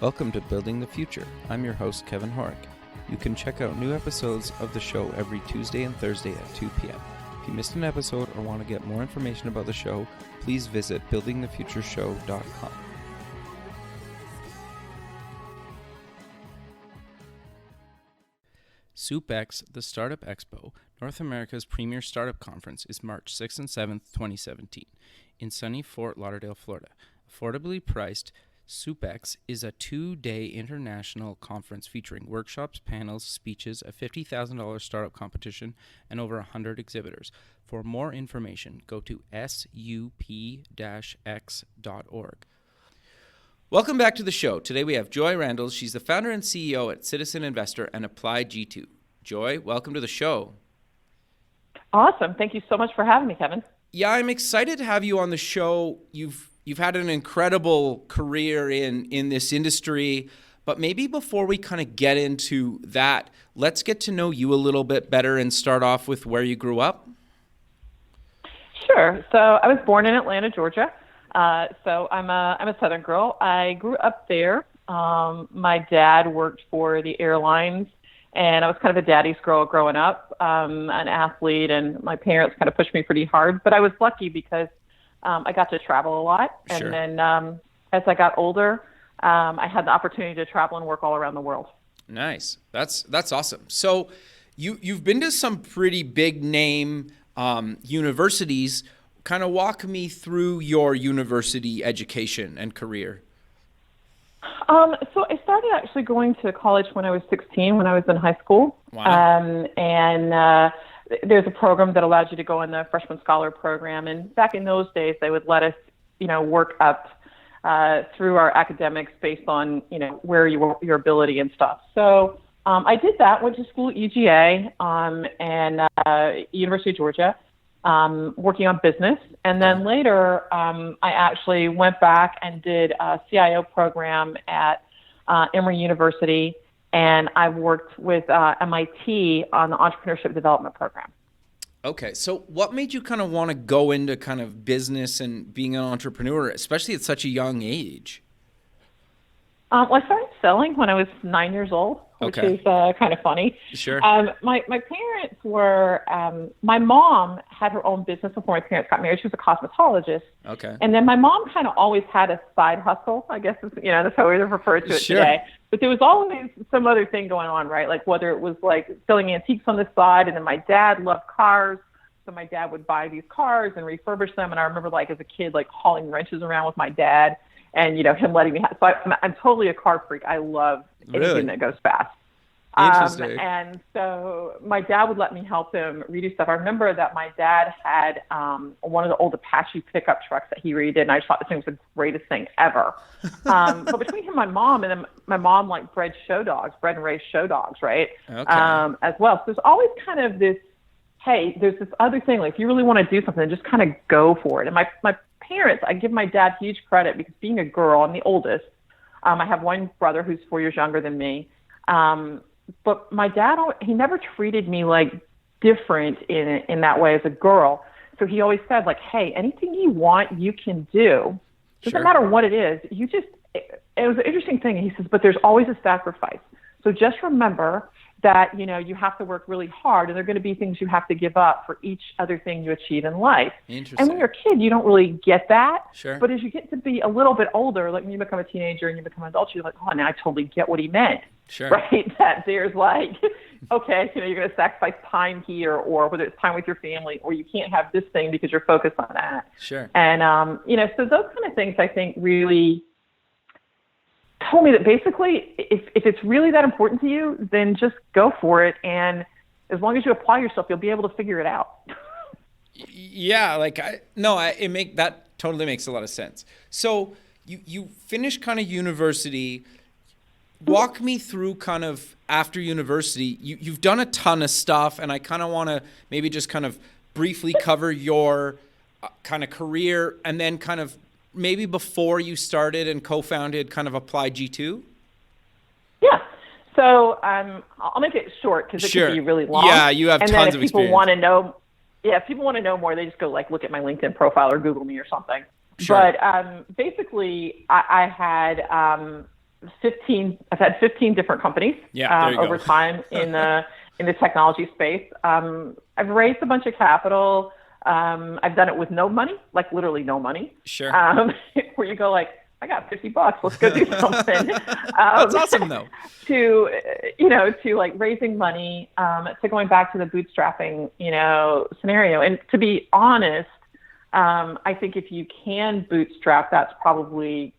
Welcome to Building the Future. I'm your host, Kevin Horick. You can check out new episodes of the show every Tuesday and Thursday at 2 p.m. If you missed an episode or want to get more information about the show, please visit buildingthefutureshow.com. SoupX, the Startup Expo, North America's premier startup conference, is March 6th and 7th, 2017, in sunny Fort Lauderdale, Florida. Affordably priced, SoupX is a 2-day international conference featuring workshops, panels, speeches, a $50,000 startup competition, and over 100 exhibitors. For more information, go to sup-x.org. Welcome back to the show. Today we have Joy Randels. She's the founder and CEO at Citizinvestor and Applied G2. Joy, welcome to the show. Awesome. Thank you so much for having me, Kevin. Yeah, I'm excited to have you on the show. You've had an incredible career in this industry, but maybe before we kind of get into that, let's get to know you a little bit better and start off with where you grew up. Sure. So I was born in Atlanta, Georgia. So I'm a Southern girl. I grew up there. My dad worked for the airlines, and I was kind of a daddy's girl growing up, an athlete, and my parents kind of pushed me pretty hard. But I was lucky because I got to travel a lot. Sure. And then as I got older, I had the opportunity to travel and work all around the world. Nice. That's awesome. So you've been to some pretty big name universities. Kind of walk me through your university education and career. So I started actually going to college when I was 16, when I was in high school. Wow. And there's a program that allowed you to go in the freshman scholar program. And back in those days, they would let us, work up through our academics based on, where your ability and stuff. So I did that, went to school at UGA and University of Georgia. Working on business. And then later, I actually went back and did a CIO program at Emory University, and I worked with MIT on the Entrepreneurship Development Program. Okay, so what made you kind of want to go into kind of business and being an entrepreneur, especially at such a young age? Well, I started selling when I was 9 years old, which is kind of funny. Sure. My parents were, my mom had her own business before my parents got married. She was a cosmetologist. Okay. And then my mom kind of always had a side hustle, I guess, that's how we refer to it today. But there was always some other thing going on, right? Like whether it was like selling antiques on the side, and then my dad loved cars. So my dad would buy these cars and refurbish them. And I remember like as a kid, like hauling wrenches around with my dad. And, him letting me have, so I'm totally a car freak. I love anything that goes fast. Interesting. And so my dad would let me help him redo stuff. I remember that my dad had one of the old Apache pickup trucks that he redid, and I just thought this thing was the greatest thing ever. But between him and my mom, my mom like bred and raised show dogs, right? Okay. As well. So there's always kind of this, hey, there's this other thing, like if you really want to do something, just kind of go for it. And my parents, I give my dad huge credit because being a girl, I'm the oldest. I have one brother who's 4 years younger than me. But my dad, he never treated me like different in that way as a girl. So he always said like, hey, anything you want, you can do. Doesn't matter what it is. It was an interesting thing. He says, but there's always a sacrifice. So just remember that, you have to work really hard, and there are going to be things you have to give up for each other thing you achieve in life. Interesting. And when you're a kid, you don't really get that. Sure. But as you get to be a little bit older, like when you become a teenager and you become an adult, you're like, oh, now I totally get what he meant. Sure. Right? That there's like, okay, you're going to sacrifice time here, or whether it's time with your family, or you can't have this thing because you're focused on that. Sure. And, so those kind of things I think really told me that basically if it's really that important to you, then just go for it. And as long as you apply yourself, you'll be able to figure it out. Yeah, that totally makes a lot of sense. So you finished kind of university. Walk me through kind of after university. You've done a ton of stuff, and I kind of want to maybe just kind of briefly cover your kind of career, and then kind of maybe before you started and co-founded kind of Applied G2? Yeah. So I'll make it short because it could be really long. Yeah, you have tons of experience. If people want to know more, they just go like look at my LinkedIn profile or Google me or something. Sure. But basically, I had I've had 15 different companies over go. time in the technology space. I've raised a bunch of capital. I've done it with no money, like literally no money. Sure. Where you go like, I got $50. Let's go do something. That's awesome though. To like raising money, to going back to the bootstrapping, scenario. And to be honest, I think if you can bootstrap, that's probably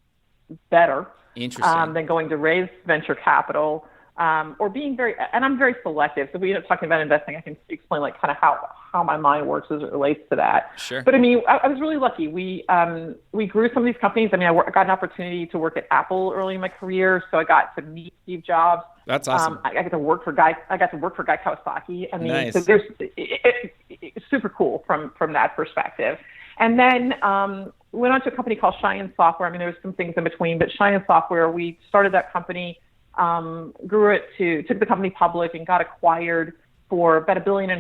better. Interesting. Than going to raise venture capital, or being and I'm very selective. So we end up talking about investing. I can explain like kind of how my mind works as it relates to that. Sure. But I mean, I was really lucky. We grew some of these companies. I mean, I got an opportunity to work at Apple early in my career, so I got to meet Steve Jobs. That's awesome. I got to work for Guy Kawasaki. I mean, nice. So it's super cool from that perspective. And then went on to a company called Cheyenne Software. I mean, there was some things in between, but Cheyenne Software, we started that company, grew it took the company public and got acquired for about $1.5 billion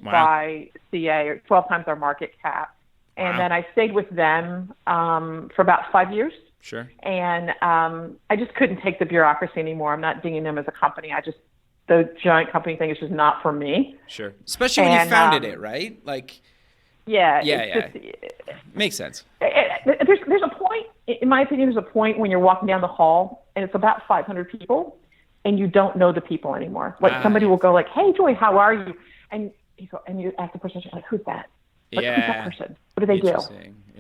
by CA, or 12 times our market cap. And then I stayed with them for about 5 years. Sure. And I just couldn't take the bureaucracy anymore. I'm not dinging them as a company. The giant company thing is just not for me. Sure. Especially when you founded it, right? Like. Yeah. Makes sense. There's a point, in my opinion, there's a point when you're walking down the hall and it's about 500 people and you don't know the people anymore. Like somebody will go like, "Hey, Joy, how are you?" And you ask the person, like, "Who's that? Like, who's that person? What do they do?"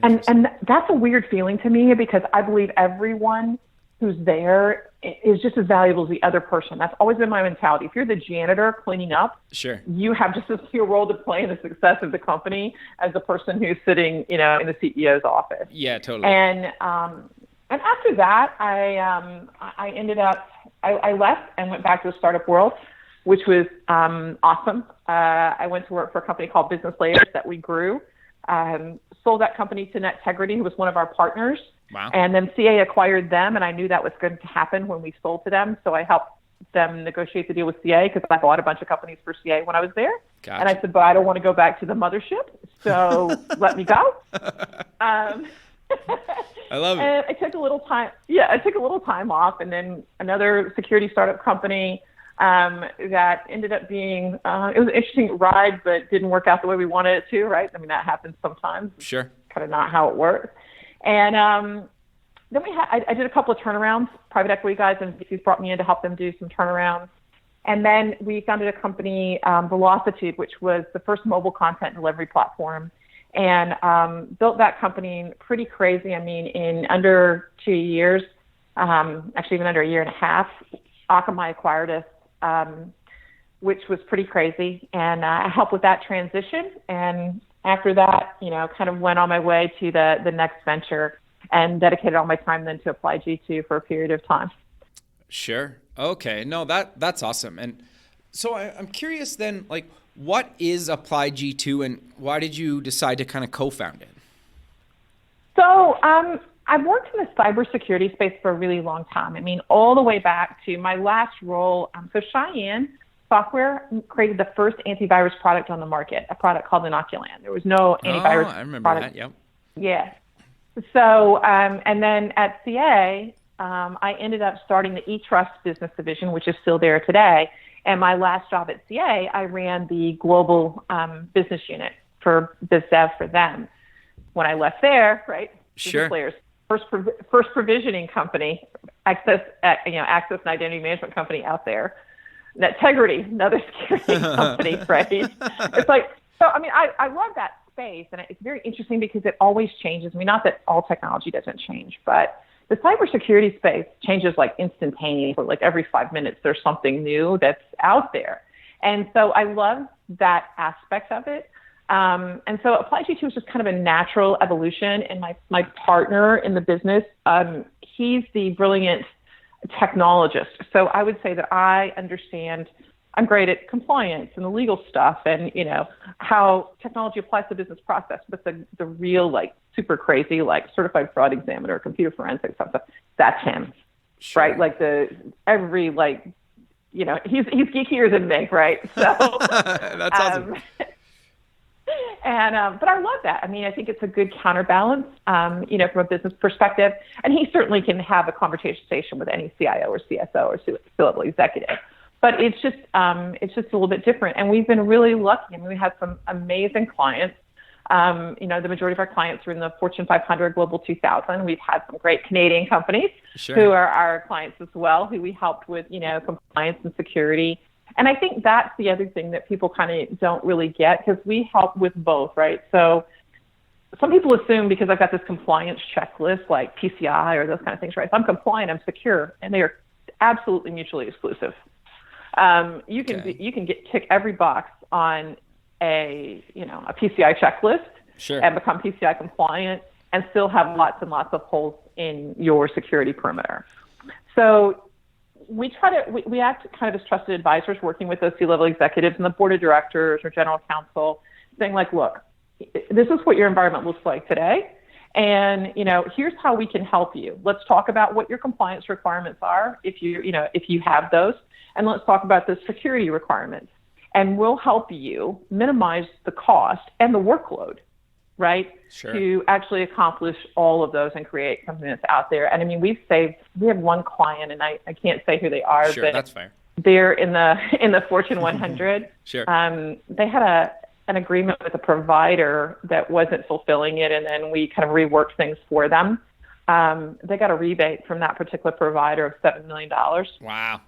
And that's a weird feeling to me, because I believe everyone who's there is just as valuable as the other person. That's always been my mentality. If you're the janitor cleaning up, sure, you have just as your role to play in the success of the company as the person who's sitting, in the CEO's office. Yeah, totally. And after that, I ended up, I left and went back to the startup world, which was awesome. I went to work for a company called Business Layers that we grew. Sold that company to Netegrity, who was one of our partners. Wow. And then CA acquired them, and I knew that was going to happen when we sold to them. So I helped them negotiate the deal with CA, because I bought a bunch of companies for CA when I was there. Gotcha. And I said, but I don't want to go back to the mothership, so let me go. I love it. And I took a little time. Yeah, I took a little time off, and then another security startup company that ended up being, it was an interesting ride, but didn't work out the way we wanted it to, right? I mean, that happens sometimes. Sure. Kind of not how it works. And then I did a couple of turnarounds. Private equity guys and VCs brought me in to help them do some turnarounds. And then we founded a company, Velocitude, which was the first mobile content delivery platform, and built that company pretty crazy. I mean, in under 2 years, actually even under a year and a half, Akamai acquired us, which was pretty crazy. And I helped with that transition. And after that, kind of went on my way to the next venture and dedicated all my time then to Apply G2 for a period of time. Sure. Okay. No, that's awesome. And so I'm curious then, like, what is Apply G2 and why did you decide to kind of co-found it? So I've worked in the cybersecurity space for a really long time. I mean, all the way back to my last role. So Cheyenne Software created the first antivirus product on the market, a product called Inoculant. There was no antivirus I remember product. that, yep. Yeah. So, and then at CA, I ended up starting the eTrust business division, which is still there today. And my last job at CA, I ran the global business unit for biz dev for them. When I left there, right? Sure. Players, first provisioning company, access and identity management company out there. Netegrity, another security company, right? It's like, so, I mean, I love that space, and it's very interesting because it always changes. I mean, not that all technology doesn't change, but the cybersecurity space changes like instantaneously. Like every 5 minutes, there's something new that's out there. And so I love that aspect of it. And so Apply G2 was just kind of a natural evolution. And my partner in the business, he's the brilliant technologist. So I would say that I understand, I'm great at compliance and the legal stuff and, how technology applies to business process, but the real, like, super crazy, like, certified fraud examiner, computer forensics stuff, that's him, sure. Right? Like he's geekier than me, right? So that's awesome. But I love that. I mean, I think it's a good counterbalance, from a business perspective. And he certainly can have a conversation with any CIO or CSO or C-level executive. But it's just a little bit different. And we've been really lucky. I mean, we have some amazing clients. The majority of our clients are in the Fortune 500, Global 2000. We've had some great Canadian companies who are our clients as well, who we helped with, compliance and security. And I think that's the other thing that people kind of don't really get, because we help with both, right? So some people assume because I've got this compliance checklist like PCI or those kind of things, right? If I'm compliant, I'm secure, and they are absolutely mutually exclusive. You can tick every box on a PCI checklist and become PCI compliant and still have lots and lots of holes in your security perimeter. So we act kind of as trusted advisors, working with those C-level executives and the board of directors or general counsel, saying like, look, this is what your environment looks like today. And, here's how we can help you. Let's talk about what your compliance requirements are, if you have those, and let's talk about the security requirements. And we'll help you minimize the cost and the workload, right? Sure. To actually accomplish all of those and create something that's out there. And I mean, we have one client, and I can't say who they are, sure, but that's fair. They're in the Fortune 100. Sure. They had an agreement with a provider that wasn't fulfilling it, and then we kind of reworked things for them. They got a rebate from that particular provider of $7 million. Wow.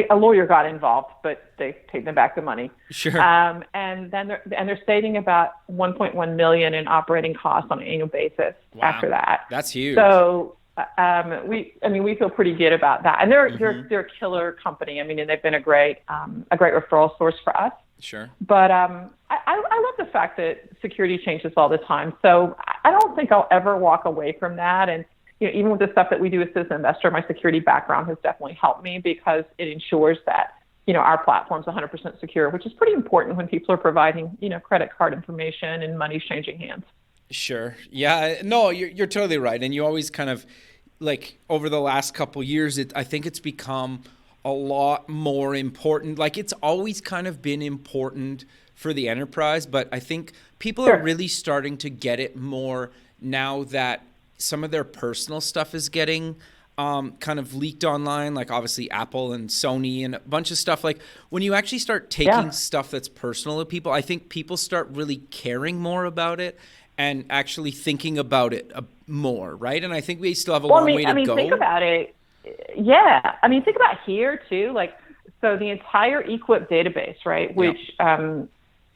A lawyer got involved, but they paid them back the money. Sure. And then they're saving about $1.1 million in operating costs on an annual basis after that. That's huge. So we feel pretty good about that. And they're a killer company. I mean, and they've been a great referral source for us. Sure. But I love the fact that security changes all the time. So I don't think I'll ever walk away from that. And even with the stuff that we do with Citizinvestor, my security background has definitely helped me, because it ensures that, our platform's 100% secure, which is pretty important when people are providing, credit card information and money's changing hands. Sure. Yeah. No, you're totally right. And you always kind of, like, over the last couple of years, I think it's become a lot more important. Like, it's always kind of been important for the enterprise, but I think people are really starting to get it more now that some of their personal stuff is getting kind of leaked online, like obviously Apple and Sony and a bunch of stuff. Like, when you actually start taking stuff that's personal to people, I think people start really caring more about it and actually thinking about it more, right? And I think we still have a long way to go. Think about it. Yeah. I mean, think about here too. Like, so the entire eQuip database, right, which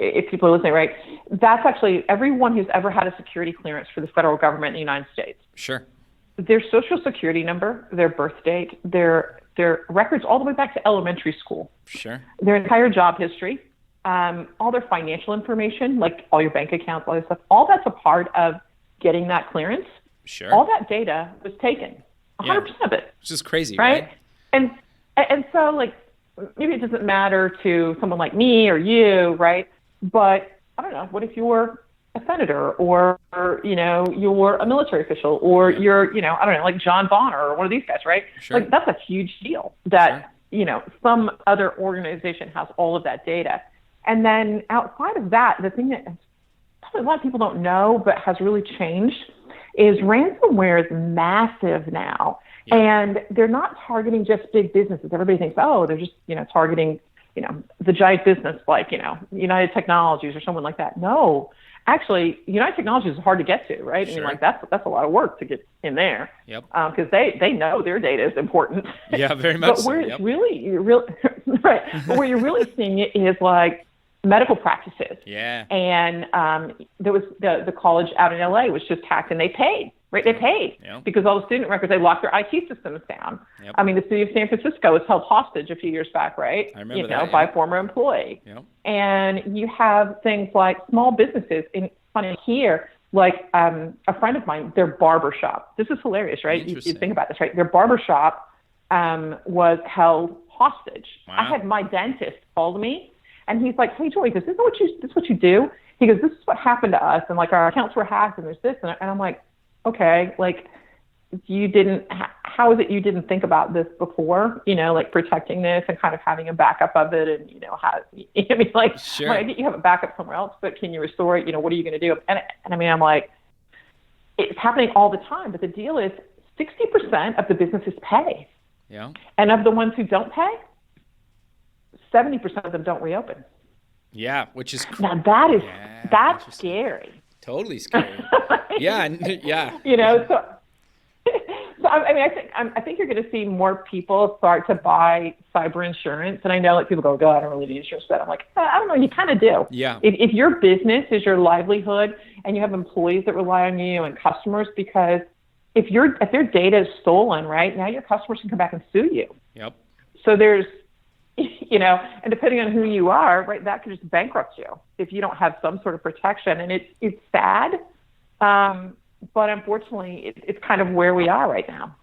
if people are listening, right, that's actually everyone who's ever had a security clearance for the federal government in the United States. Sure. Their social security number, their birth date, their records all the way back to elementary school. Sure. Their entire job history, all their financial information, like all your bank accounts, all this stuff, all that's a part of getting that clearance. Sure. All that data was taken, 100% of it. Which is crazy, right? And so, like, maybe it doesn't matter to someone like me or you, right? But I don't know, what if you're a senator, or you're a military official, or you're, I don't know, like John Bonner or one of these guys, right? Sure. Like, that's a huge deal that, some other organization has all of that data. And then outside of that, the thing that probably a lot of people don't know but has really changed is ransomware is massive now. Yeah. And they're not targeting just big businesses. Everybody thinks, they're just, targeting, the giant business like, United Technologies or someone like that. No, actually, United Technologies is hard to get to, right? Sure. I mean, like, that's a lot of work to get in there. Yep. Because they know their data is important. Yeah, very much. But where it's really right. But where you're really seeing it is like medical practices. Yeah. And there was the college out in LA was just hacked, and they paid. Right, they paid because all the student records, they locked their IT systems down. Yep. I mean, the city of San Francisco was held hostage a few years back, right? I remember that, by a former employee. Yep. And you have things like small businesses in funny here, like a friend of mine, their barber shop. This is hilarious, right? You think about this, right? Their barber shop was held hostage. Wow. I had my dentist call me, and he's like, "Hey, Joy, this is what you do?" He goes, "This is what happened to us, and like our accounts were hacked, and there's this," and I'm like, okay, like, how is it you didn't think about this before, like protecting this and kind of having a backup of it, and how, I mean, like, Sure. well, I get you have a backup somewhere else, but can you restore it? What are you going to do? And I mean, I'm like, it's happening all the time, but the deal is 60% of the businesses pay. Yeah. And of the ones who don't pay, 70% of them don't reopen. Yeah, which is now that's scary. Totally scary. Yeah. So I mean, I think you're going to see more people start to buy cyber insurance, and I know like people go, "God, I don't really need insurance for that." I'm like, I don't know, you kind of do. Yeah. If your business is your livelihood and you have employees that rely on you and customers, because if their data is stolen, right now your customers can come back and sue you. Yep. So there's, and depending on who you are, right, that could just bankrupt you if you don't have some sort of protection, and it's sad. But unfortunately, it's kind of where we are right now.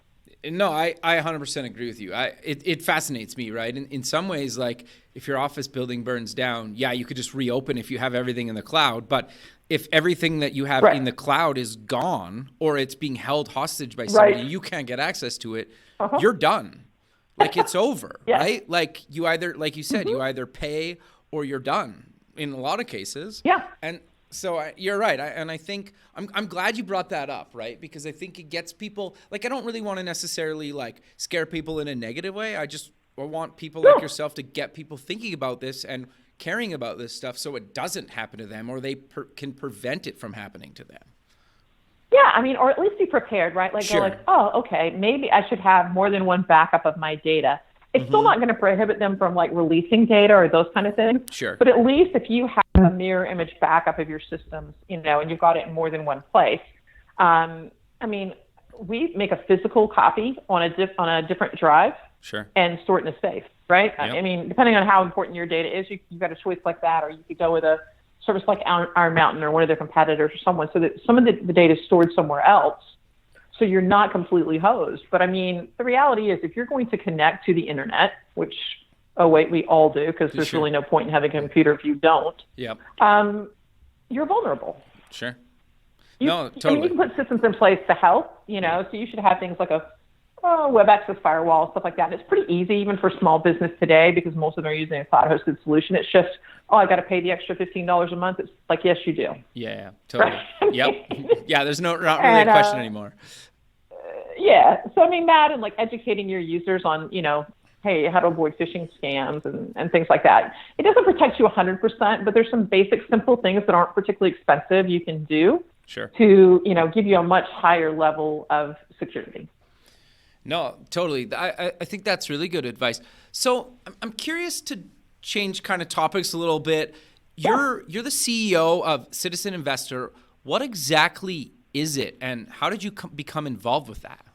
No, I 100% agree with you. It fascinates me, right? In some ways, like if your office building burns down, yeah, you could just reopen if you have everything in the cloud. But if everything that you have in the cloud is gone, or it's being held hostage by somebody, you can't get access to it, you're done. Like it's over, right? Like you either, like you said, you either pay or you're done in a lot of cases. Yeah. And so you're right. I think I'm glad you brought that up, right? Because I think it gets people, like, I don't really want to necessarily like scare people in a negative way. I want people like yourself to get people thinking about this and caring about this stuff so it doesn't happen to them, or they can prevent it from happening to them. Yeah, I mean, or at least be prepared, right? Like, go like, oh, okay, maybe I should have more than one backup of my data. It's still not going to prohibit them from like releasing data or those kind of things. Sure. But at least if you have a mirror image backup of your systems, and you've got it in more than one place. I mean, we make a physical copy on a different drive. Sure. And store it in a safe, right? Yep. I mean, depending on how important your data is, you've got a choice like that, or you could go with a service like Iron Mountain or one of their competitors or someone, so that some of the data is stored somewhere else. So you're not completely hosed. But I mean, the reality is if you're going to connect to the internet, which, we all do, because there's really no point in having a computer if you don't. Yep. You're vulnerable. Sure. Totally. I mean, you can put systems in place to help, so you should have things like a web access firewall, stuff like that. And it's pretty easy even for small business today, because most of them are using a cloud hosted solution. It's just, I got to pay the extra $15 a month. It's like, yes, you do. Yeah, totally. Yep. Yeah, there's not really a question anymore. Yeah. So, I mean, that and like educating your users on, hey, how to avoid phishing scams and things like that. It doesn't protect you 100%, but there's some basic, simple things that aren't particularly expensive you can do to, give you a much higher level of security. No, totally. I think that's really good advice. So I'm curious to change kind of topics a little bit. You're the CEO of Citizinvestor. What exactly is it, and how did you become involved with that?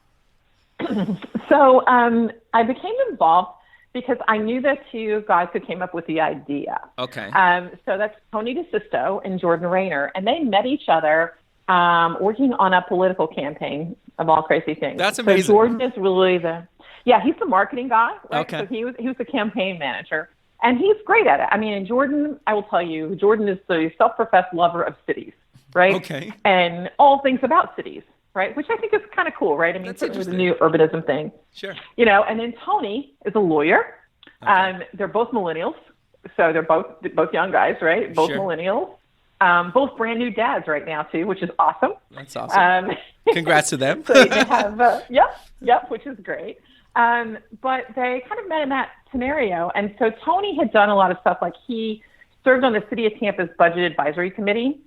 So I became involved because I knew the two guys who came up with the idea. Okay. So that's Tony DeSisto and Jordan Rayner, and they met each other working on a political campaign of all crazy things. That's amazing. So Jordan is really he's the marketing guy, right? Okay. So he was the campaign manager, and he's great at it. I mean, and Jordan, I will tell you, Jordan is the self-professed lover of cities, right? Okay. And all things about cities, right? Which I think is kind of cool, right? I mean, certainly with the new urbanism thing. Sure. And then Tony is a lawyer. Okay. They're both millennials, so they're both young guys, right? Both millennials. Both brand new dads right now too, which is awesome. That's awesome. Congrats to them. So they have, yep, which is great. But they kind of met in that scenario. And so Tony had done a lot of stuff, like he served on the City of Tampa's Budget Advisory Committee.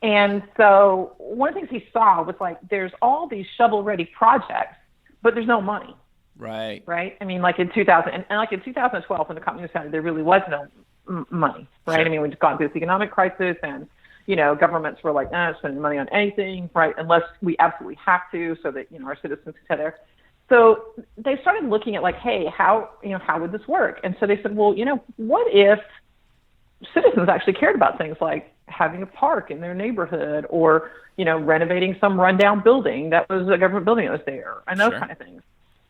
And so one of the things he saw was like, there's all these shovel-ready projects, but there's no money. Right. Right? I mean, like in 2000, and like in 2012, when the company was founded, there really was no money, right? Sure. I mean, we'd gone through this economic crisis, and governments were like, not spending money on anything, right? Unless we absolutely have to, so that our citizens can there. So they started looking at like, hey, how would this work? And so they said, well, what if citizens actually cared about things like having a park in their neighborhood, or renovating some rundown building that was a government building that was there, and those kind of things.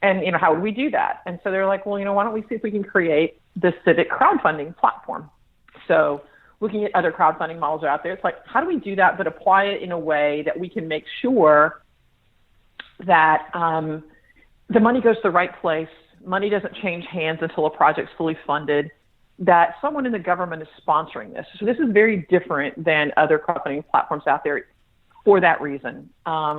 And how would we do that? And so they're like, well, why don't we see if we can create the civic crowdfunding platform? So looking at other crowdfunding models out there, it's like, how do we do that, but apply it in a way that we can make sure that the money goes to the right place. Money doesn't change hands until a project's fully funded, that someone in the government is sponsoring this. So this is very different than other crowdfunding platforms out there for that reason.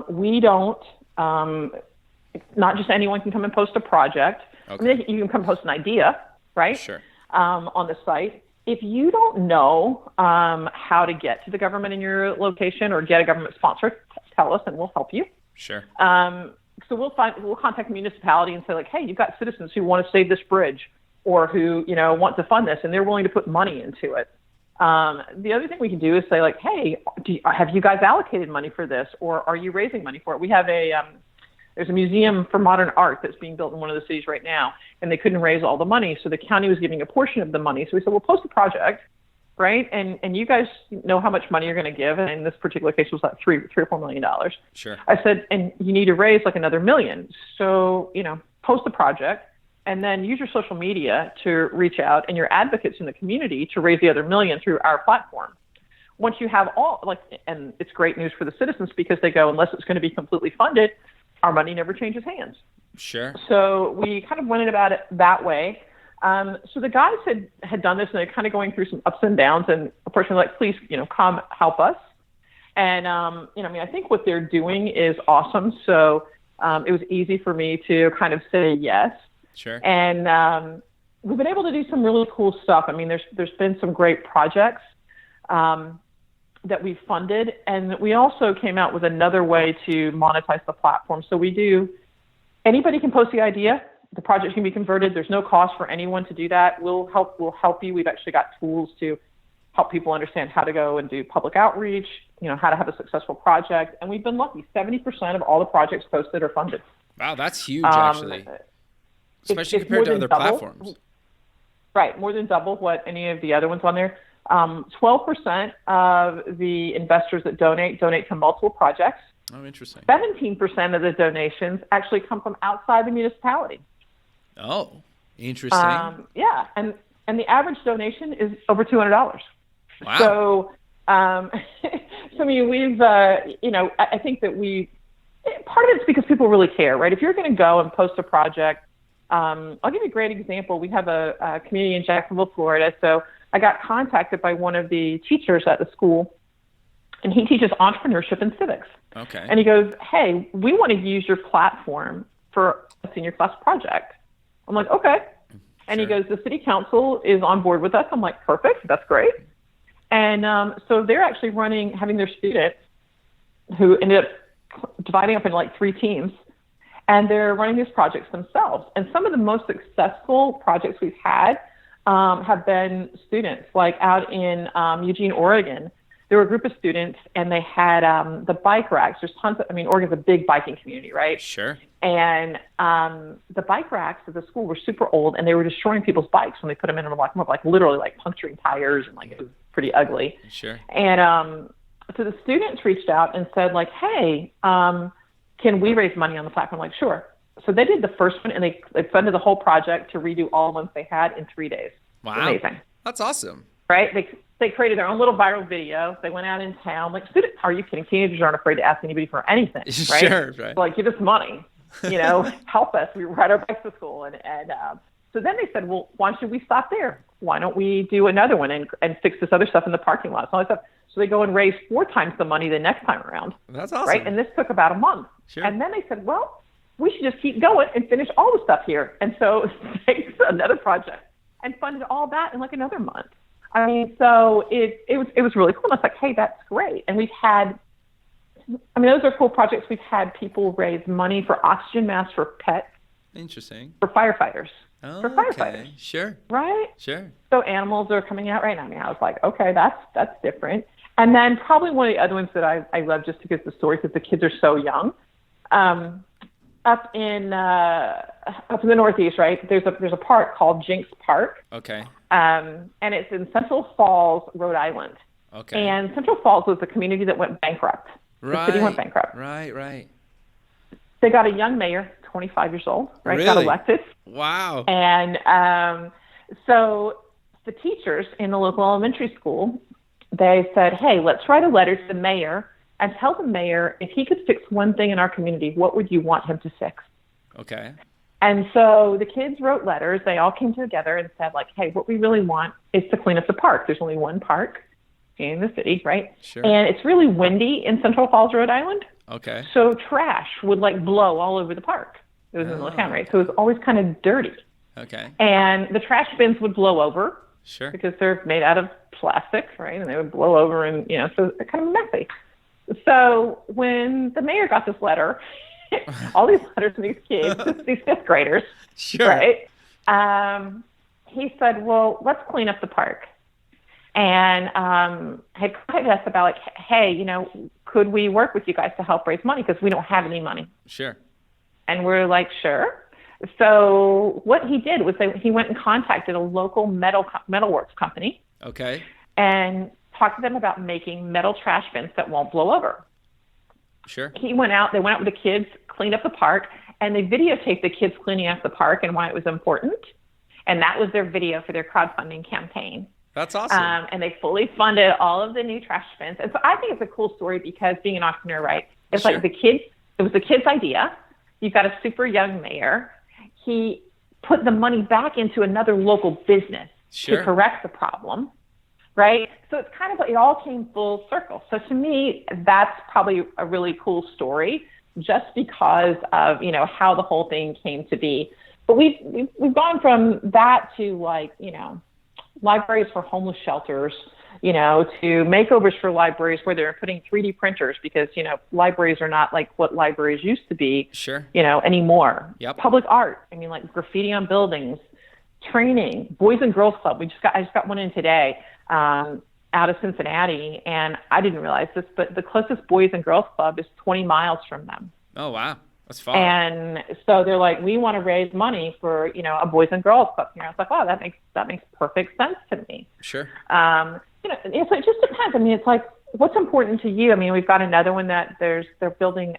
We don't, not just anyone can come and post a project. Okay. I mean, you can come post an idea, right? Sure. On the site. If you don't know how to get to the government in your location or get a government sponsor, tell us and we'll help you. Sure. So we'll contact the municipality and say like, hey, you've got citizens who want to save this bridge or who, want to fund this and they're willing to put money into it. The other thing we can do is say like, hey, have you guys allocated money for this or are you raising money for it? We have there's a museum for modern art that's being built in one of the cities right now, and they couldn't raise all the money, so the county was giving a portion of the money. So we said, well, post a project, right? And you guys know how much money you're going to give, and in this particular case, it was like $3 or $4 million. Sure. I said, and you need to raise like another $1 million. So, post the project, and then use your social media to reach out and your advocates in the community to raise the other $1 million through our platform. Once you have and it's great news for the citizens because they go, unless it's going to be completely funded, our money never changes hands. Sure. So we kind of went about it that way. So the guys had done this and they're kind of going through some ups and downs and approaching like, please, come help us. And, I think what they're doing is awesome. So it was easy for me to kind of say yes. Sure. And we've been able to do some really cool stuff. I mean, there's been some great projects that we funded, and we also came out with another way to monetize the platform. So anybody can post the idea, the project can be converted. There's no cost for anyone to do that. We'll help you. We've actually got tools to help people understand how to go and do public outreach, how to have a successful project. And we've been lucky. 70% of all the projects posted are funded. Wow, that's huge, actually. Especially compared to other platforms. Right, more than double what any of the other ones on there. 12% of the investors that donate to multiple projects. Oh, interesting. 17% of the donations actually come from outside the municipality. Oh, interesting. Yeah, and the average donation is over $200. Wow. So, I mean, we've, I think that part of it's because people really care, right? If you're going to go and post a project, I'll give you a great example. We have a community in Jacksonville, Florida, so I got contacted by one of the teachers at the school, and he teaches entrepreneurship and civics. Okay. And he goes, hey, we want to use your platform for a senior class project. I'm like, okay. And he goes, the city council is on board with us. I'm like, perfect. That's great. And so they're actually having their students who ended up dividing up in like 3 teams, and they're running these projects themselves. And some of the most successful projects we've had have been students, like out in Eugene, Oregon. There were a group of students, and they had the bike racks. There's tons of, Oregon's a big biking community, right? Sure. And the bike racks at the school were super old, and they were destroying people's bikes when they put them in, like literally like puncturing tires, and like it was pretty ugly. Sure. And so the students reached out and said like, hey, can we raise money on the platform? Like, sure. So they did the first one, and they funded the whole project to redo all the ones they had in 3 days. Wow. Amazing. That's awesome. Right? They created their own little viral video. They went out in town. Like, are you kidding? Teenagers aren't afraid to ask anybody for anything, right? Sure, right. So, like, give us money, help us. We ride our bikes to school. And so then they said, well, why should we stop there? Why don't we do another one and fix this other stuff in the parking lot? All that stuff. So they go and raise 4 times the money the next time around. That's awesome. Right? And this took about a month. Sure. And then they said, well, we should just keep going and finish all the stuff here. And so they another project and funded all that in like another month. So it was really cool. And I was like, hey, that's great. And we've had, those are cool projects. We've had people raise money for oxygen masks for pets. Interesting. For firefighters. Oh, for firefighters. Okay. Sure. Right? Sure. So animals are coming out right now. I was like, okay, that's different. And then probably one of the other ones that I love just because the story, because the kids are so young. Up in the Northeast, right? There's a park called Jinx Park. Okay. And it's in Central Falls, Rhode Island. Okay. And Central Falls was the community that went bankrupt. Right. The city went bankrupt. Right. They got a young mayor, 25 years old, right? Really? Got elected. Wow. And so the teachers in the local elementary school, they said, hey, let's write a letter to the mayor and tell the mayor if he could fix one thing in our community, what would you want him to fix? Okay. And so the kids wrote letters. They all came together and said, like, hey, what we really want is to clean up the park. There's only one park in the city, right? Sure. And it's really windy in Central Falls, Rhode Island. Okay. So trash would like blow all over the park. It was in the middle of town, right? So it was always kind of dirty. Okay. And the trash bins would blow over. Sure. Because they're made out of plastic, right? And they would blow over and, so they're kind of messy. So when the mayor got this letter, all these letters from these kids, these fifth graders, sure. right? He said, well, let's clean up the park. And had contacted us about like, hey, could we work with you guys to help raise money? Because we don't have any money. Sure. And we're like, sure. So what he did was he went and contacted a local metalworks company. Okay. And talked to them about making metal trash bins that won't blow over. Sure. They went out with the kids, cleaned up the park, and they videotaped the kids cleaning up the park and why it was important. And that was their video for their crowdfunding campaign. That's awesome. And they fully funded all of the new trash bins. And so I think it's a cool story because being an entrepreneur, right? It's sure. like it was the kid's idea. You've got a super young mayor. He put the money back into another local business sure. to correct the problem, right? So it's kind of like it all came full circle. So to me, that's probably a really cool story just because of, how the whole thing came to be. But we've gone from that to like, libraries for homeless shelters, to makeovers for libraries where they're putting 3D printers because, libraries are not like what libraries used to be, sure. Anymore. Yep. Public art. I mean, like graffiti on buildings, training, Boys and Girls Club. I just got one in today out of Cincinnati, and I didn't realize this, but the closest Boys and Girls Club is 20 miles from them. Oh, wow. That's far. And so they're like, we want to raise money for, a Boys and Girls Club here. I was like, wow, that makes perfect sense to me. Sure. So it just depends. I mean, it's like, what's important to you? I mean, we've got another one that they're building,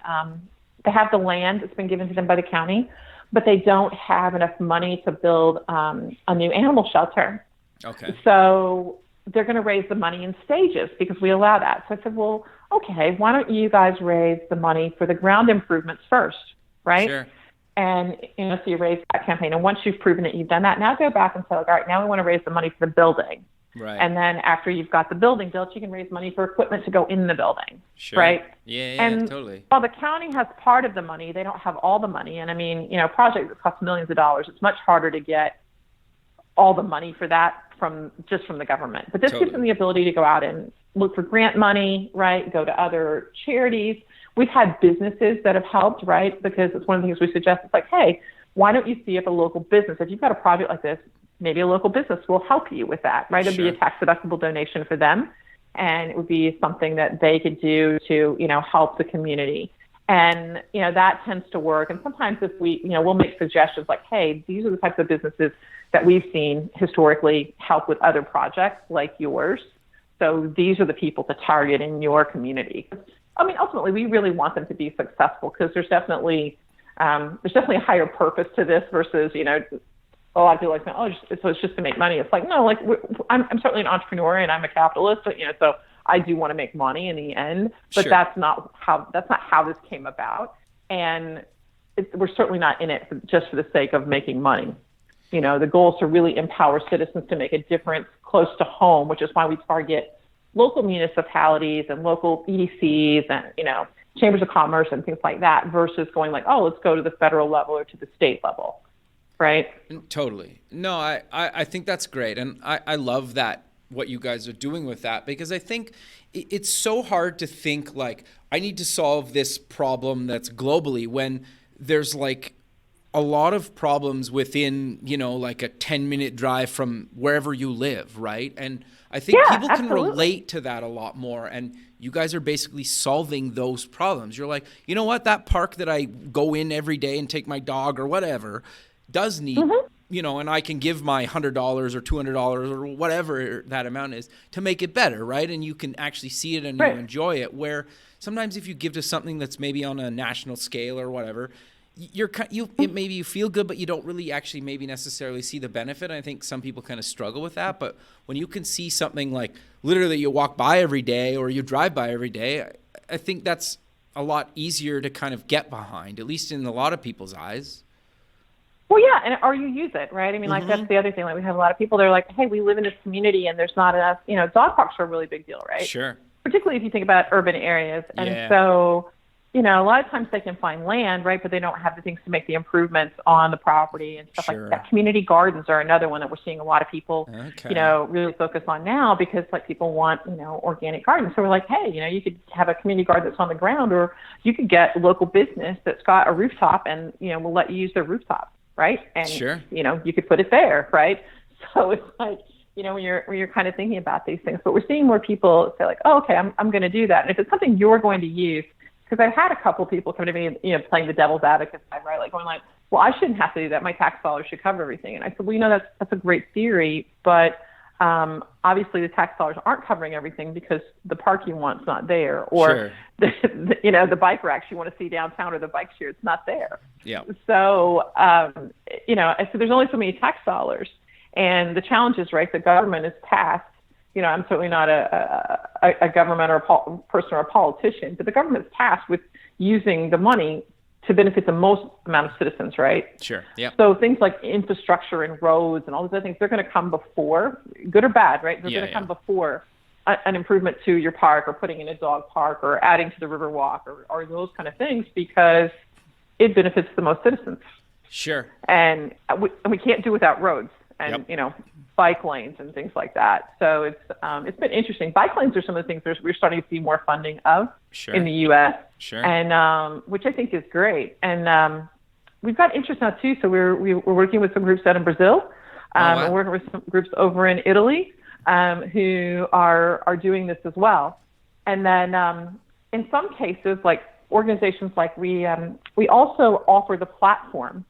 they have the land that's been given to them by the county, but they don't have enough money to build a new animal shelter. Okay. So they're going to raise the money in stages because we allow that. So I said, well, okay, why don't you guys raise the money for the ground improvements first, right? Sure. And, so you raise that campaign. And once you've proven it, you've done that. Now go back and say, like, all right, now we want to raise the money for the building. Right. And then after you've got the building built, you can raise money for equipment to go in the building. Sure. Right? Yeah, and totally. While the county has part of the money, they don't have all the money. And I mean, projects that cost millions of dollars, it's much harder to get all the money for that from the government. But this totally. gives them the ability to go out and look for grant money, right? Go to other charities. We've had businesses that have helped, right? Because it's one of the things we suggest. It's like, hey, why don't you see if a local business, if you've got a project like this, maybe a local business will help you with that, right? It'd Sure. be a tax-deductible donation for them, and it would be something that they could do to, help the community. And, that tends to work. And sometimes if we'll make suggestions like, hey, these are the types of businesses that we've seen historically help with other projects like yours. So these are the people to target in your community. I mean, ultimately, we really want them to be successful because there's definitely a higher purpose to this versus, a lot of people like, oh, so it's just to make money. It's like, no, like I'm certainly an entrepreneur and I'm a capitalist, but, so I do want to make money in the end, but sure. that's not how this came about. And we're certainly not in it just for the sake of making money. The goal is to really empower citizens to make a difference close to home, which is why we target local municipalities and local EDCs and, chambers of commerce and things like that versus going like, oh, let's go to the federal level or to the state level. Right? Totally. No, I think that's great. And I love that, what you guys are doing with that, because I think it's so hard to think like, I need to solve this problem that's globally when there's like a lot of problems within, like a 10-minute drive from wherever you live, right? And I think people can relate to that a lot more. And you guys are basically solving those problems. You're like, you know what? That park that I go in every day and take my dog or whatever does need, and I can give my $100 or $200 or whatever that amount is to make it better, right? And you can actually see it and you enjoy it. Where sometimes if you give to something that's maybe on a national scale or whatever, maybe you feel good, but you don't really actually maybe necessarily see the benefit. I think some people kind of struggle with that. But when you can see something like literally you walk by every day or you drive by every day, I think that's a lot easier to kind of get behind, at least in a lot of people's eyes. Well, yeah, or you use it, right? I mean, like that's the other thing. Like we have a lot of people that are like, hey, we live in this community and there's not enough, dog parks are a really big deal, right? Sure. Particularly if you think about urban areas. And so, a lot of times they can find land, right? But they don't have the things to make the improvements on the property and stuff like that. Community gardens are another one that we're seeing a lot of people, really focus on now because like people want, organic gardens. So we're like, hey, you could have a community garden that's on the ground, or you could get local business that's got a rooftop and, we'll let you use their rooftop, right? And, you could put it there, right? So it's like, when you're kind of thinking about these things, but we're seeing more people say like, oh, okay, I'm going to do that. And if it's something you're going to use, because I've had a couple people come to me, playing the devil's advocate side, right? Like going like, well, I shouldn't have to do that. My tax dollars should cover everything. And I said, well, that's a great theory, but obviously the tax dollars aren't covering everything because the park you want's not there, or the bike racks you want to see downtown, or the bike share, it's not there. Yeah. So so there's only so many tax dollars, and the challenge is, right, the government is tasked. I'm certainly not a government or a person or a politician, but the government's tasked with using the money to benefit the most amount of citizens, right? Sure. Yeah. So things like infrastructure and roads and all those other things, they're going to come before, good or bad, right? They're going to come before an improvement to your park, or putting in a dog park, or adding to the river walk, or those kind of things, because it benefits the most citizens. Sure. And we can't do without roads and, bike lanes and things like that. So it's been interesting. Bike lanes are some of the things we're starting to see more funding of in the U.S. Sure. And which I think is great. And we've got interest now too. So we're working with some groups out in Brazil. We're working with some groups over in Italy who are doing this as well. And then in some cases, like organizations like we also offer the platform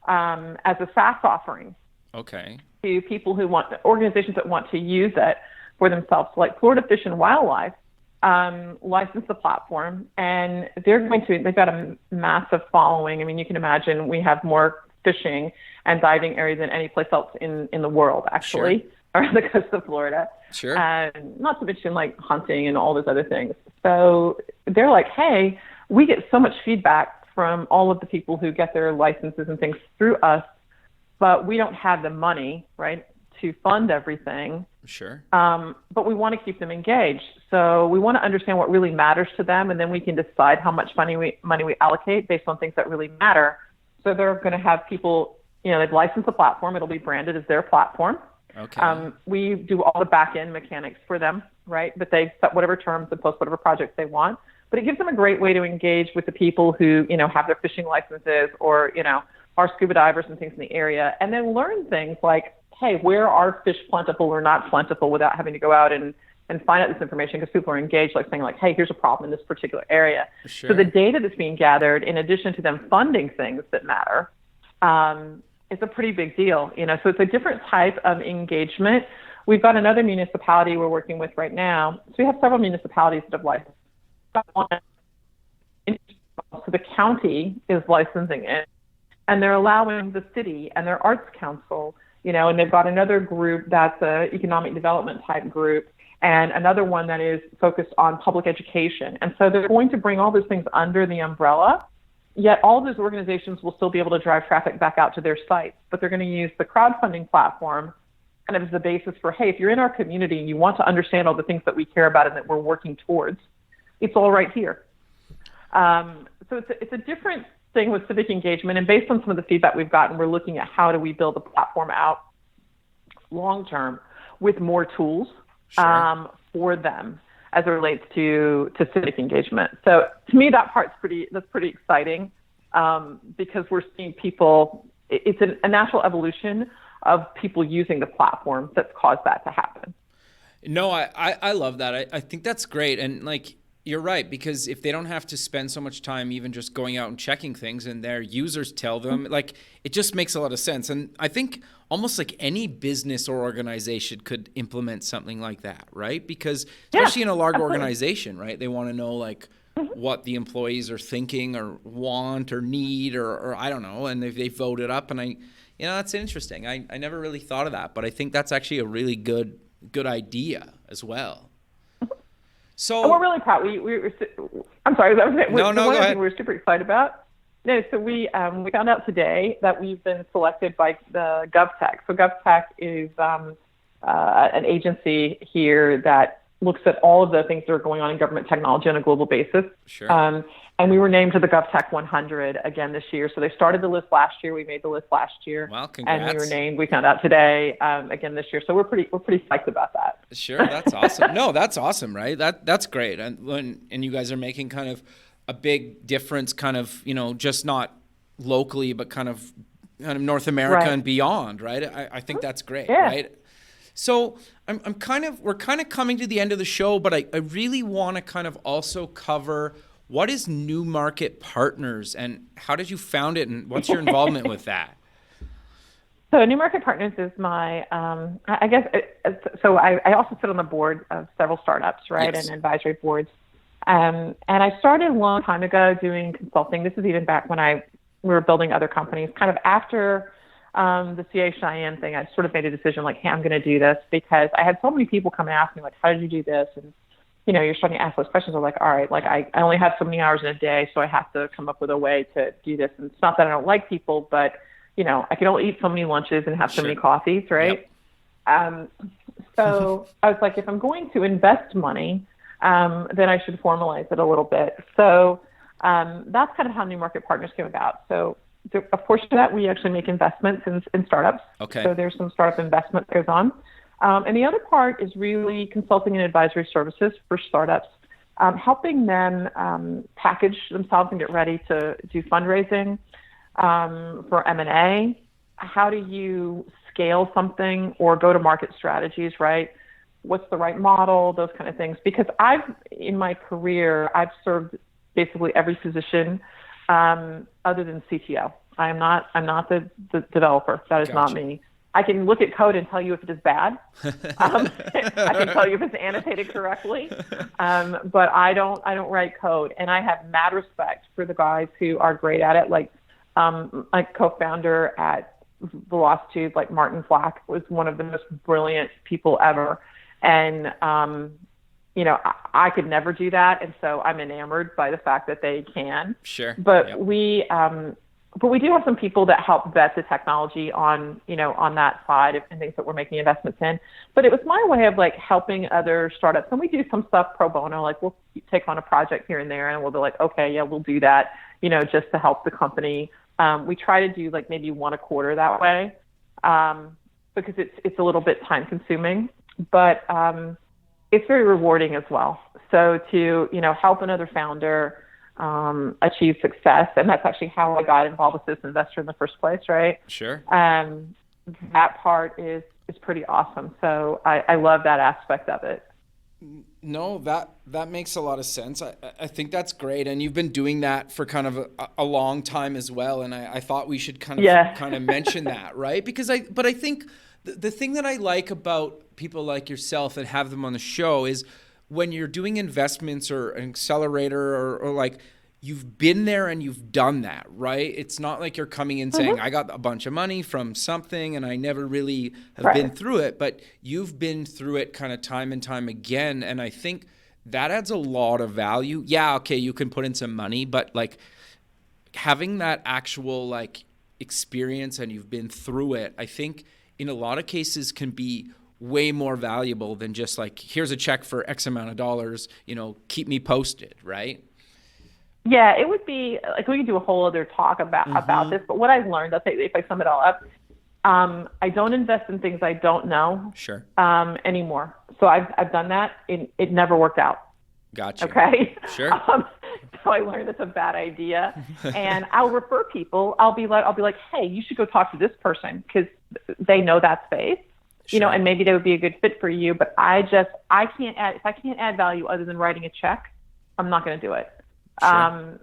as a SaaS offering. Okay. To people organizations that want to use it for themselves. Like Florida Fish and Wildlife licensed the platform, and they've got a massive following. I mean, you can imagine we have more fishing and diving areas than any place else in the world, actually, around the coast of Florida. Sure. And not to mention like hunting and all those other things. So they're like, hey, we get so much feedback from all of the people who get their licenses and things through us, but we don't have the money, right, to fund everything. Sure. But we want to keep them engaged. So we want to understand what really matters to them, and then we can decide how much money we allocate based on things that really matter. So they're going to have people, they've licensed the platform. It'll be branded as their platform. Okay. We do all the back-end mechanics for them, right? But they set whatever terms and post whatever projects they want. But it gives them a great way to engage with the people who, have their fishing licenses, or, are scuba divers and things in the area, and then learn things like, hey, where are fish plentiful or not plentiful, without having to go out and find out this information, because people are engaged, like saying like, hey, here's a problem in this particular area. Sure. So the data that's being gathered, in addition to them funding things that matter, is a pretty big deal. So it's a different type of engagement. We've got another municipality we're working with right now. So we have several municipalities that have licensed. So the county is licensing it, and they're allowing the city and their arts council, and they've got another group that's a economic development type group, and another one that is focused on public education. And so they're going to bring all those things under the umbrella, yet all those organizations will still be able to drive traffic back out to their sites. But they're going to use the crowdfunding platform kind of as the basis for, hey, if you're in our community and you want to understand all the things that we care about and that we're working towards, it's all right here. So it's a different thing with civic engagement, and based on some of the feedback we've gotten, we're looking at how do we build the platform out long term with more tools for them as it relates to civic engagement. So to me, that's pretty exciting, because we're seeing people. It's a natural evolution of people using the platform that's caused that to happen. No, I love that. I think that's great, and like. You're right, because if they don't have to spend so much time even just going out and checking things, and their users tell them, like, it just makes a lot of sense. And I think almost like any business or organization could implement something like that, right? Because especially in a large organization, right, they want to know like what the employees are thinking or want or need or I don't know, and they vote it up. And that's interesting. I never really thought of that, but I think that's actually a really good idea as well. And So we're really proud. I'm sorry, that was it. no, The no, one go other thing ahead. we're super excited about. No, so we found out today that we've been selected by the GovTech. So GovTech is an agency here that looks at all of the things that are going on in government technology on a global basis. Sure. And we were named to the GovTech 100 again this year. So they started the list last year. We made the list last year. Well, And we were congrats. named. We found out today again this year. So we're pretty psyched about that. Sure, that's awesome. No, that's awesome, right? That's great. And you guys are making kind of a big difference, kind of, just not locally, but kind of North America Right. and beyond, right? I think that's great, Yeah. right? So we're kind of coming to the end of the show, but I really want to kind of also cover what is New Market Partners and how did you found it and what's your involvement with that? So New Market Partners is my, I guess, so I also sit on the board of several startups, right, Yes. and advisory boards. And I started a long time ago doing consulting. This is even back when we were building other companies. Kind of after the CA Cheyenne thing, I sort of made a decision like, hey, I'm going to do this because I had so many people come and ask me, like, how did you do this? And, you're starting to ask those questions. I'm like, all right, like I only have so many hours in a day, so I have to come up with a way to do this. And it's not that I don't like people, but I can only eat so many lunches and have so many coffees, right? Yep. So I was like, if I'm going to invest money, then I should formalize it a little bit. So that's kind of how New Market Partners came about. So a portion of that, we actually make investments in startups. Okay. So there's some startup investment that goes on. And the other part is really consulting and advisory services for startups, helping them package themselves and get ready to do fundraising. For M&A, how do you scale something or go to market strategies, right? What's the right model, those kind of things. Because in my career, I've served basically every position other than CTO. I'm not the developer. That is not me. I can look at code and tell you if it is bad. I can tell you if it's annotated correctly, but I don't write code. And I have mad respect for the guys who are great at it, like my co-founder at Velocitude, like Martin Flack, was one of the most brilliant people ever. And, I could never do that. And so I'm enamored by the fact that they can. Sure. But yep. we do have some people that help vet the technology on that side and things that we're making investments in. But it was my way of like helping other startups. And we do some stuff pro bono, like we'll take on a project here and there and we'll be like, okay, yeah, we'll do that, just to help the company. We try to do like maybe one a quarter that way because it's a little bit time consuming, but it's very rewarding as well. So to, help another founder achieve success, and that's actually how I got involved with Citizinvestor in the first place, right? Sure. That part is pretty awesome. So I love that aspect of it. No, that makes a lot of sense. I think that's great, and you've been doing that for kind of a long time as well. And I thought we should kind of mention that, right? Because I think the thing that I like about people like yourself that have them on the show is when you're doing investments or an accelerator or like you've been there and you've done that, right? It's not like you're coming in saying, I got a bunch of money from something and I never really have been through it, but you've been through it kind of time and time again. And I think that adds a lot of value. Yeah, okay, you can put in some money, but like having that actual like experience and you've been through it, I think in a lot of cases can be way more valuable than just like, here's a check for X amount of dollars, keep me posted, right? Yeah, it would be like we could do a whole other talk about this. But what I've learned, I'll say if I sum it all up, I don't invest in things I don't know anymore. So I've done that. It never worked out. Gotcha. Okay. Sure. So I learned it's a bad idea, and I'll refer people. I'll be like, hey, you should go talk to this person because they know that space. Sure. And maybe they would be a good fit for you. But if I can't add value other than writing a check, I'm not going to do it. Sure.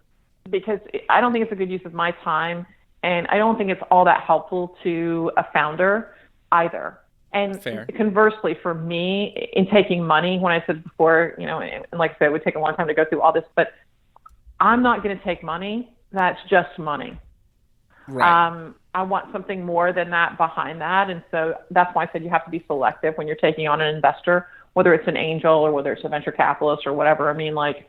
Because I don't think it's a good use of my time, and I don't think it's all that helpful to a founder either. And Fair. Conversely, for me, in taking money, when I said before, and like I said, it would take a long time to go through all this, but I'm not going to take money. That's just money. Right. I want something more than that behind that. And so that's why I said you have to be selective when you're taking on an investor. whether it's an angel or whether it's a venture capitalist or whatever. I mean, like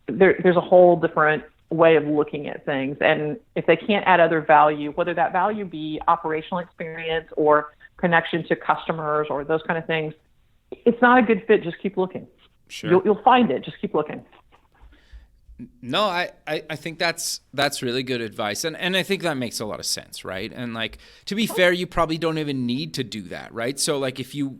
there's a whole different way of looking at things. And if they can't add other value, whether that value be operational experience or connection to customers or those kind of things, it's not a good fit. Just keep looking. Sure. You'll find it. Just keep looking. No, I think that's really good advice. And I think that makes a lot of sense, right? And like, to be fair, you probably don't even need to do that, right? So like if you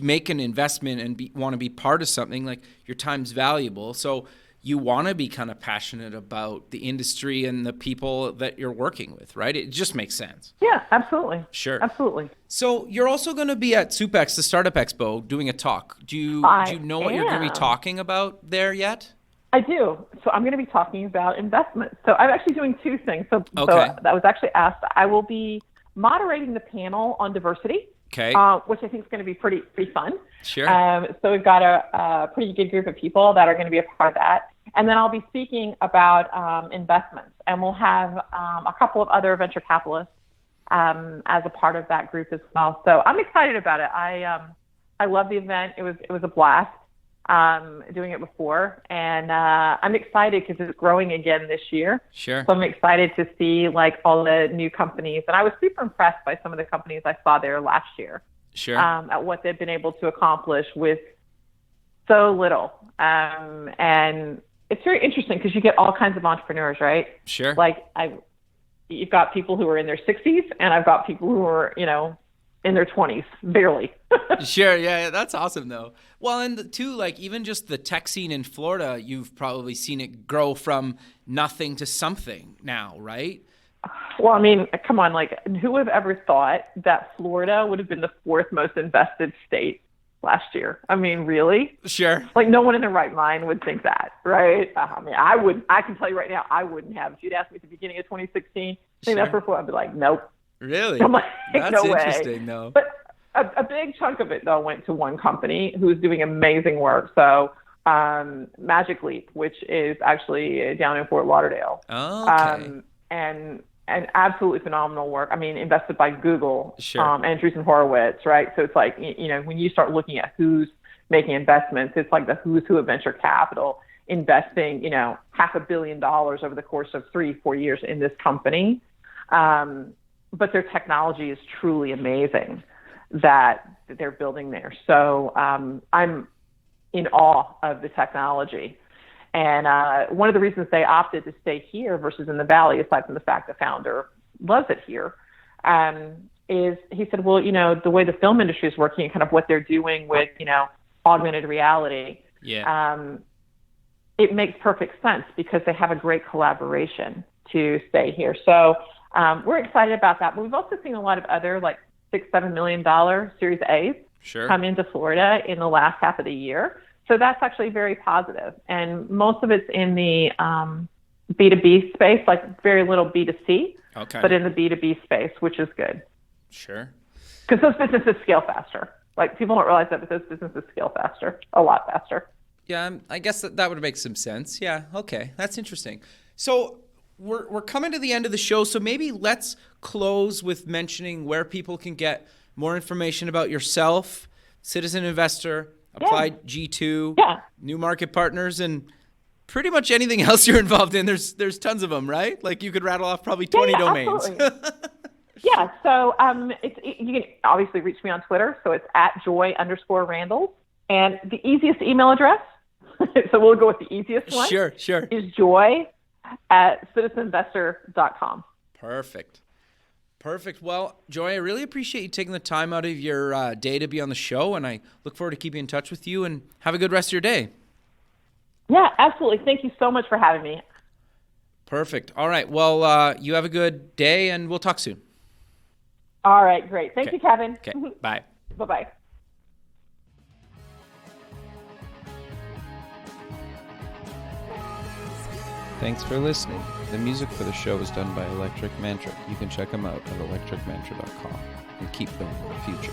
make an investment and want to be part of something, like your time's valuable. So you want to be kind of passionate about the industry and the people that you're working with, right? It just makes sense. Yeah, absolutely. Sure. Absolutely. So you're also going to be at SUPEX, the Startup Expo, doing a talk. Do you know what you're going to be talking about there yet? I do. So I'm going to be talking about investments. So I'm actually doing two things. So that was actually asked. I will be moderating the panel on diversity, okay, which I think is going to be pretty fun. Sure. So we've got a pretty good group of people that are going to be a part of that. And then I'll be speaking about investments. And we'll have a couple of other venture capitalists as a part of that group as well. So I'm excited about it. I love the event. It was a blast. Doing it before, and I'm excited because it's growing again this year. Sure. So I'm excited to see like all the new companies, and I was super impressed by some of the companies I saw there last year. Sure. At what they've been able to accomplish with so little, and it's very interesting because you get all kinds of entrepreneurs, right? Sure. Like you've got people who are in their 60s, and I've got people who are in their 20s, barely. Sure, yeah, that's awesome though. Well, and too, like even just the tech scene in Florida, you've probably seen it grow from nothing to something now, right? Well, I mean, come on, like who would have ever thought that Florida would have been the fourth most invested state last year? I mean, really? Sure. Like no one in their right mind would think that, right? I mean, I can tell you right now, I wouldn't have. If you'd asked me at the beginning of 2016, I think that's before I'd be like, nope. Really? I'm like, that's no interesting, way. though. But a big chunk of it, though, went to one company who's doing amazing work. So Magic Leap, which is actually down in Fort Lauderdale. Oh, okay. And absolutely phenomenal work. I mean, invested by Google, sure. Andreessen Horowitz, right? So it's like, when you start looking at who's making investments, it's like the who's who of venture capital investing, $500 million over the course of 3-4 years in this company. But their technology is truly amazing that they're building there. So I'm in awe of the technology. And one of the reasons they opted to stay here versus in the Valley, aside from the fact the founder loves it here, is he said, well, the way the film industry is working and kind of what they're doing with, augmented reality, it makes perfect sense because they have a great collaboration to stay here. So we're excited about that. But we've also seen a lot of other like $6-7 million Series A's come into Florida in the last half of the year. So that's actually very positive. And most of it's in the B2B space, like very little B2C, but in the B2B space, which is good. Sure. Because those businesses scale faster. Like people don't realize that, but those businesses scale faster, a lot faster. Yeah, I guess that would make some sense. Yeah, okay. That's interesting. So we're coming to the end of the show, so maybe let's close with mentioning where people can get more information about yourself, Citizinvestor, Applied G2, New Market Partners, and pretty much anything else you're involved in. There's tons of them, right? Like you could rattle off probably 20 domains. Yeah, so you can obviously reach me on Twitter, so it's at Joy_Randels. And the easiest email address, so we'll go with the easiest one. Sure. Is joy@citizinvestor.com. Perfect. Well, Joy, I really appreciate you taking the time out of your day to be on the show, and I look forward to keeping in touch with you, and have a good rest of your day. Yeah, absolutely. Thank you so much for having me. Perfect. All right. Well, you have a good day, and we'll talk soon. All right, great. Thank you, Kevin. Okay, bye. Bye-bye. Thanks for listening. The music for the show is done by Electric Mantra. You can check them out at electricmantra.com and keep building the future.